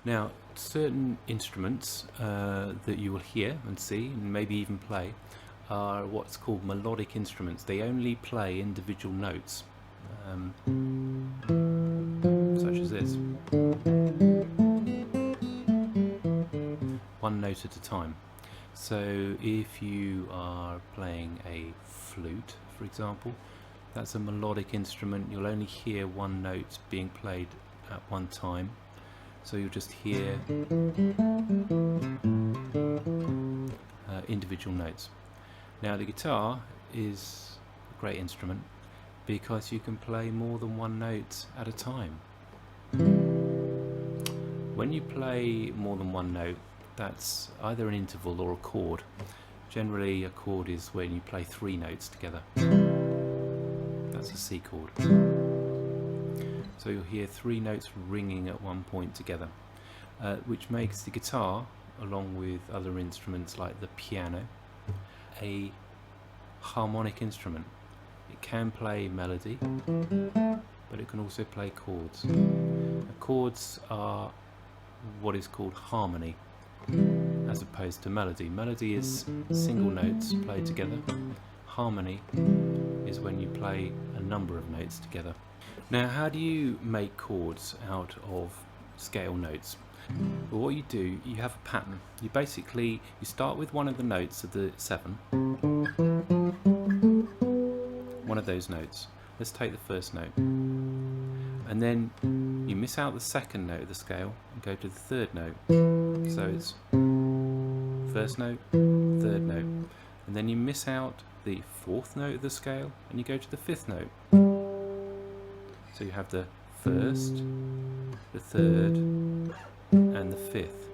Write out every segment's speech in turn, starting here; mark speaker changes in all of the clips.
Speaker 1: Now, certain instruments that you will hear and see and maybe even play are what's called melodic instruments. They only play individual notes, such as this, one note at a time. So if you are playing a flute, for example, that's a melodic instrument. You'll only hear one note being played at one time. So you'll just hear individual notes. Now the guitar is a great instrument because you can play more than one note at a time. When you play more than one note, that's either an interval or a chord. Generally a chord is when you play three notes together. That's a C chord. So you'll hear three notes ringing at one point together, which makes the guitar, along with other instruments like the piano, a harmonic instrument. It can play melody, but it can also play chords. Chords are what is called harmony, as opposed to melody. Melody is single notes played together. Harmony is when you play a number of notes together. Now, how do you make chords out of scale notes? Well, what you do, you have a pattern. You start with one of the notes of the 7, one of those notes. Let's take the first note, and then you miss out the second note of the scale and go to the third note. So it's first note, third note, and then you miss out the fourth note of the scale and you go to the fifth note. So you have the first, the third, and the fifth.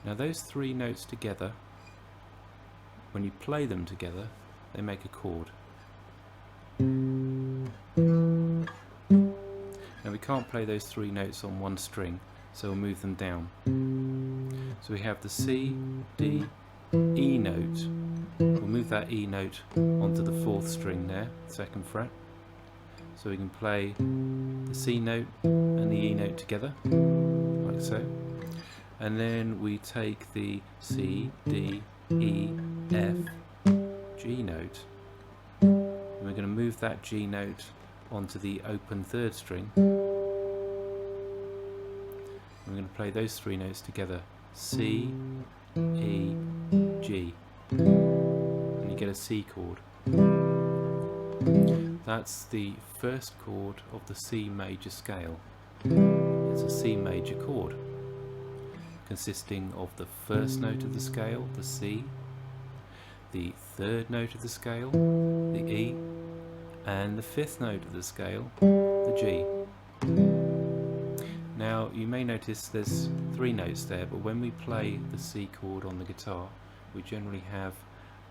Speaker 1: Now those three notes together, when you play them together, they make a chord. Now we can't play those three notes on one string, so we'll move them down. So we have the C, D, E note. We'll move that E note onto the fourth string there, second fret. So we can play the C note and the E note together, like so. And then we take the C, D, E, F, G note. And we're going to move that G note onto the open third string. And we're going to play those three notes together, C, E, G. And you get a C chord. That's the first chord of the C major scale. It's a C major chord, consisting of the first note of the scale, the C, the third note of the scale, the E, and the fifth note of the scale, the G. Now you may notice there's three notes there, but when we play the C chord on the guitar, we generally have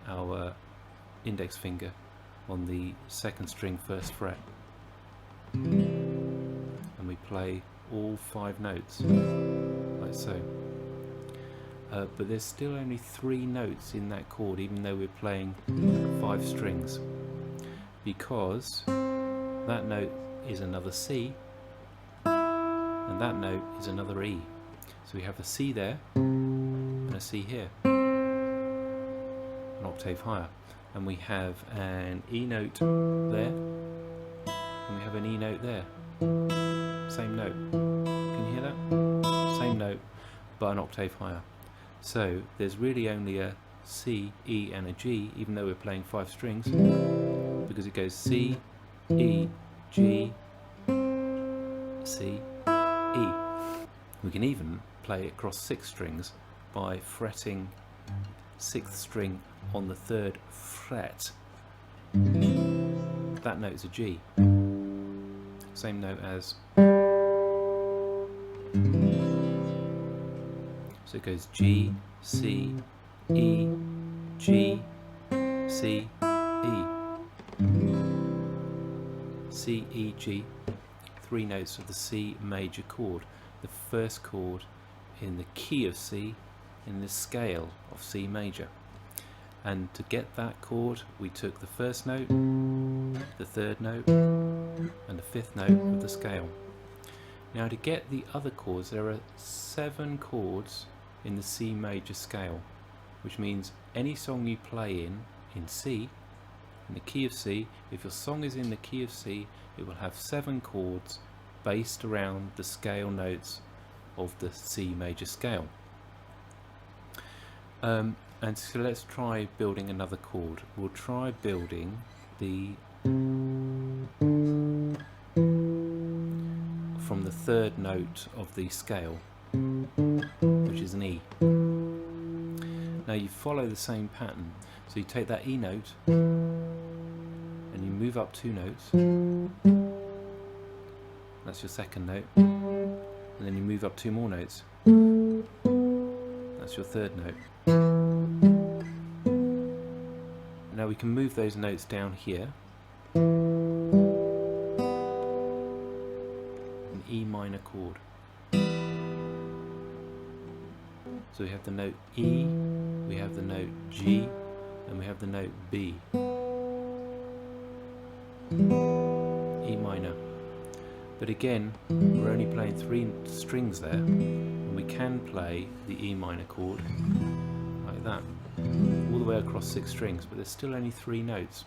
Speaker 1: our index finger on the second string first fret, and we play all 5 notes, like so. But there's still only 3 notes in that chord, even though we're playing 5 strings, because that note is another C and that note is another E. So we have a C there and a C here, an octave higher, and we have an E note there and we have an E note there. Same note. Can you hear that? Same note, but an octave higher. So there's really only a C, E and a G, even though we're playing 5 strings, because it goes C, E, G, C, E. We can even play across 6 strings by fretting 6th string on the 3rd fret. That note is a G. Same note as. So it goes G, C, E, G, C, E. C, E, G. 3 notes of the C major chord. The first chord in the key of C in the scale of C major. And to get that chord, we took the first note, the third note, and the 5th note of the scale. Now to get the other chords, there are 7 chords in the C major scale, which means any song you play in C, in the key of C, if your song is in the key of C, it will have 7 chords based around the scale notes of the C major scale. And so let's try building another chord. We'll try building the from the 3rd note of the scale, which is an E. Now you follow the same pattern, so you take that E note and you move up 2 notes, that's your 2nd note, and then you move up 2 more notes, that's your 3rd note. Now we can move those notes down here, an E minor chord. So we have the note E, we have the note G, and we have the note B. E minor. But again, we're only playing 3 strings there, and we can play the E minor chord like that, all the way across 6 strings, but there's still only 3 notes.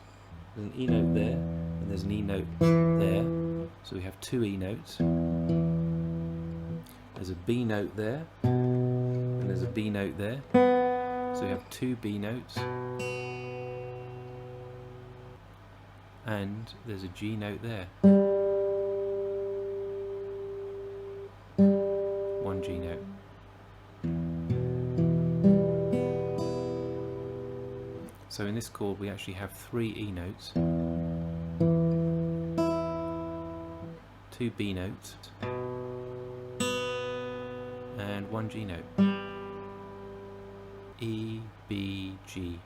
Speaker 1: There's an E note there, and there's an E note there, so we have 2 E notes. There's a B note there, and there's a B note there, so we have 2 B notes, and there's a G note there, 1 G note. So in this chord we actually have 3 E notes, 2 B notes, and 1 G note. E, B, G,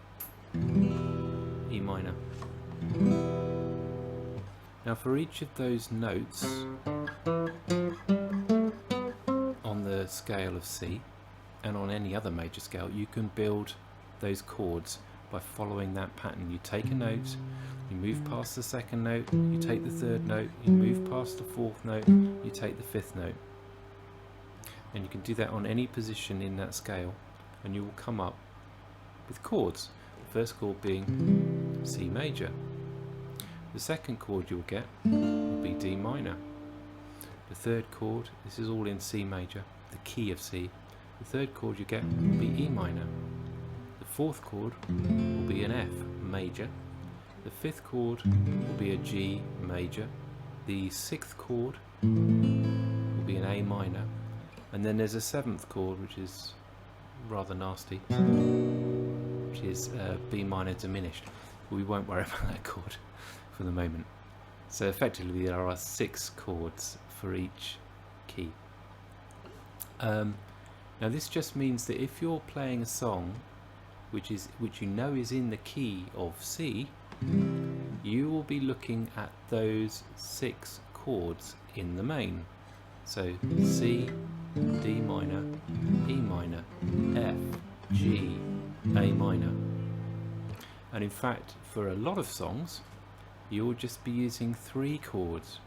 Speaker 1: E minor. Now for each of those notes on the scale of C, and on any other major scale, you can build those chords by following that pattern. You take a note, you move past the 2nd note, you take the 3rd note, you move past the 4th note, you take the 5th note. And you can do that on any position in that scale, and you will come up with chords. The first chord being C major. The 2nd chord you'll get will be D minor. The 3rd chord, this is all in C major, the key of C. The 3rd chord you get will be E minor. The 4th chord will be an F major. The 5th chord will be a G major. The 6th chord will be an A minor. And then there's a 7th chord, which is rather nasty, which is B minor diminished. But we won't worry about that chord for the moment. So effectively there are 6 chords for each key. Now this just means that if you're playing a song which you know is in the key of C, you will be looking at those 6 chords in the main. So C, D minor, E minor, F, G, A minor. And in fact, for a lot of songs, you'll just be using 3 chords.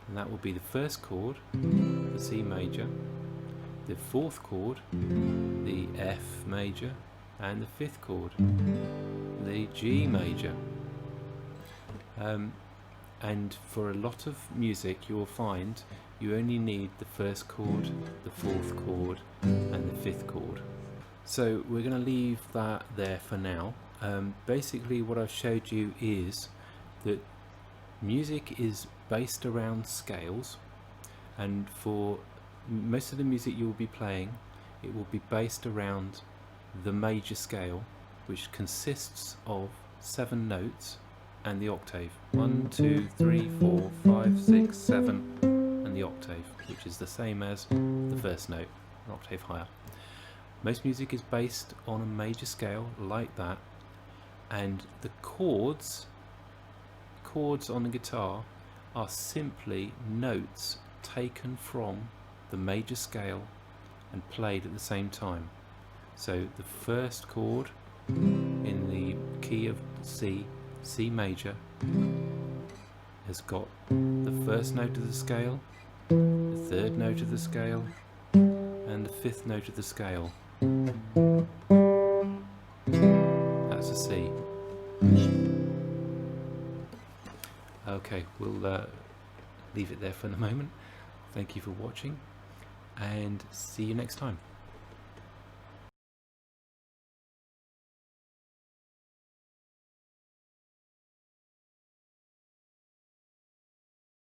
Speaker 1: And that will be the 1st chord, the C major, the 4th chord, the F major, and the 5th chord, the G major. And for a lot of music you will find you only need the 1st chord, the 4th chord, and the 5th chord. So we're going to leave that there for now. Basically what I've showed you is that music is based around scales, and for most of the music you will be playing, it will be based around the major scale, which consists of 7 notes and the octave. 1, 2, 3, 4, 5, 6, 7, and the octave, which is the same as the first note, an octave higher. Most music is based on a major scale like that, and the chords on the guitar are simply notes taken from the major scale and played at the same time. So the first chord in the key of C, C major, has got the first note of the scale, the third note of the scale, and the fifth note of the scale. That's a C. Okay, we'll leave it there for the moment. Thank you for watching, and see you next time.